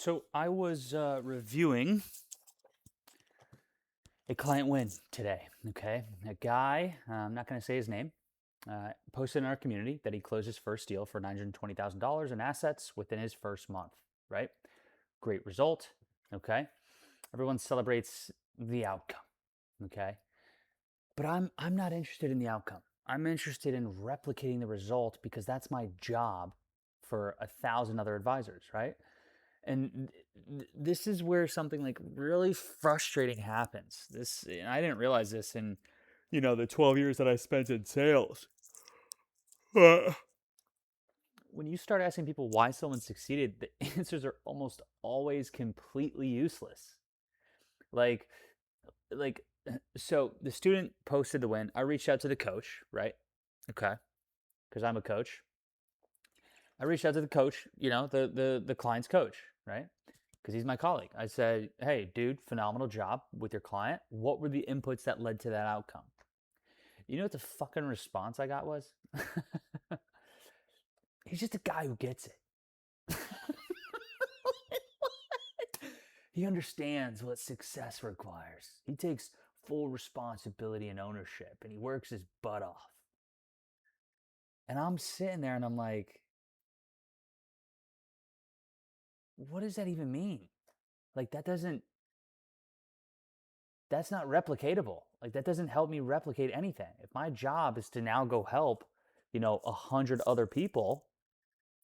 So I was reviewing a client win today. Okay, a guy, I'm not going to say his name, posted in our community that he closed his first deal for $920,000 in assets within his first month. Right, great result. Okay, everyone celebrates the outcome. Okay, but I'm not interested in the outcome. I'm interested in replicating the result because that's my job for 1,000 other advisors. Right. And this is where something like really frustrating happens. And I didn't realize this in, the 12 years that I spent in sales. Uh, when you start asking people why someone succeeded, the answers are almost always completely useless. Like, like, so the student posted the win. I reached out to the coach, right? Okay, because I'm a coach. I reached out to the coach, the client's coach, right? Because he's my colleague. I said, "Hey, dude, phenomenal job with your client. What were the inputs that led to that outcome?" You know what the fucking response I got was? He's just a guy who gets it. He understands what success requires. He takes full responsibility and ownership, and he works his butt off. And I'm sitting there and I'm like, what does that even mean? Like, that's not replicatable. Like, that doesn't help me replicate anything. If my job is to now go help, 100 other people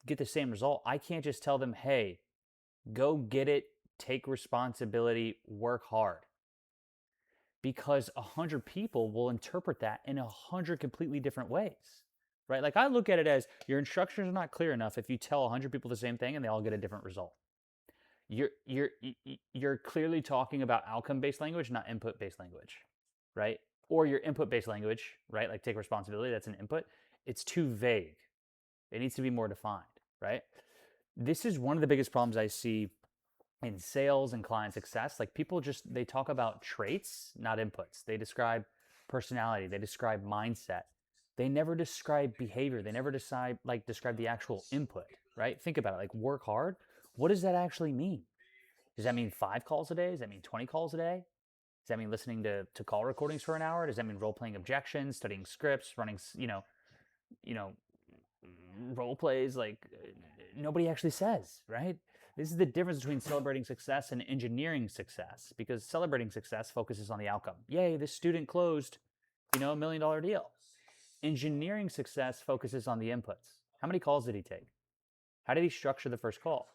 get the same result, I can't just tell them, hey, go get it, take responsibility, work hard. Because 100 people will interpret that in 100 completely different ways. Right? Like, I look at it as your instructions are not clear enough if you tell 100 people the same thing and they all get a different result. You're clearly talking about outcome-based language, not input-based language, right? Or your input-based language, right? Like, take responsibility, that's an input. It's too vague. It needs to be more defined, right? This is one of the biggest problems I see in sales and client success. Like, people they talk about traits, not inputs. They describe personality, they describe mindset. They never describe behavior. They never describe the actual input, right? Think about it. Like, work hard. What does that actually mean? Does that mean 5 calls a day? Does that mean 20 calls a day? Does that mean listening to call recordings for an hour? Does that mean role playing objections, studying scripts, running, you know, role plays? Like, nobody actually says, right? This is the difference between celebrating success and engineering success, because celebrating success focuses on the outcome. Yay, this student closed, $1 million deal. Engineering success focuses on the inputs. How many calls did he take? How did he structure the first call?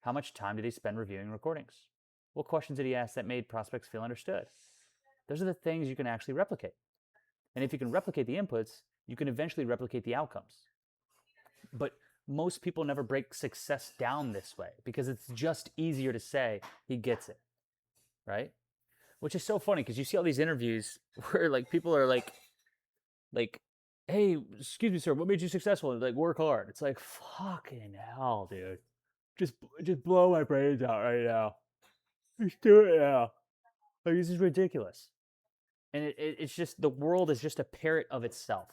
How much time did he spend reviewing recordings? What questions did he ask that made prospects feel understood? Those are the things you can actually replicate. And if you can replicate the inputs, you can eventually replicate the outcomes. But most people never break success down this way because it's just easier to say he gets it, right? Which is so funny because you see all these interviews where like people are like, hey, excuse me, sir, what made you successful? And like, work hard. It's like, fucking hell, dude. Just blow my brains out right now. Just do it now. Like, this is ridiculous. And it's just, the world is just a parrot of itself.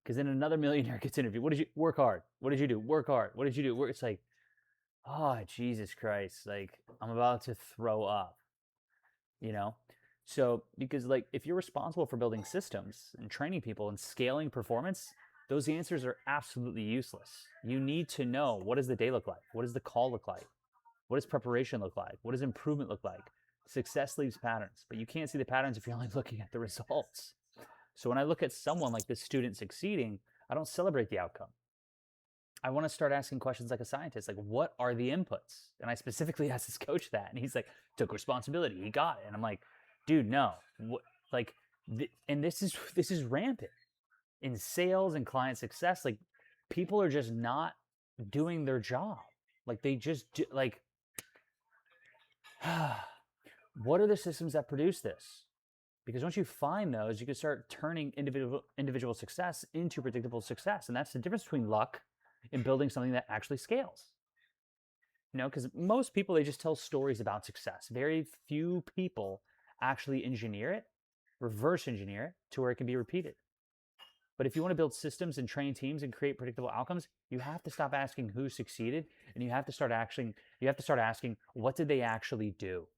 Because then another millionaire gets interviewed. What did you work hard? What did you do? Work hard. What did you do? It's like, oh, Jesus Christ. Like, I'm about to throw up, you know? So, because like, if you're responsible for building systems and training people and scaling performance, those answers are absolutely useless. You need to know, what does the day look like? What does the call look like? What does preparation look like? What does improvement look like? Success leaves patterns, but you can't see the patterns if you're only looking at the results. So when I look at someone like this student succeeding, I don't celebrate the outcome. I want to start asking questions like a scientist, like, what are the inputs? And I specifically asked this coach that, and he's like, took responsibility, he got it. And I'm like, dude, no, like, and this is rampant in sales and client success. Like, people are just not doing their job. Like, they just do, like, what are the systems that produce this? Because once you find those, you can start turning individual success into predictable success. And that's the difference between luck and building something that actually scales. Because most people, they just tell stories about success. Very few people actually engineer it, reverse engineer it to where it can be repeated. But if you want to build systems and train teams and create predictable outcomes, you have to stop asking who succeeded, and you have to start asking what did they actually do?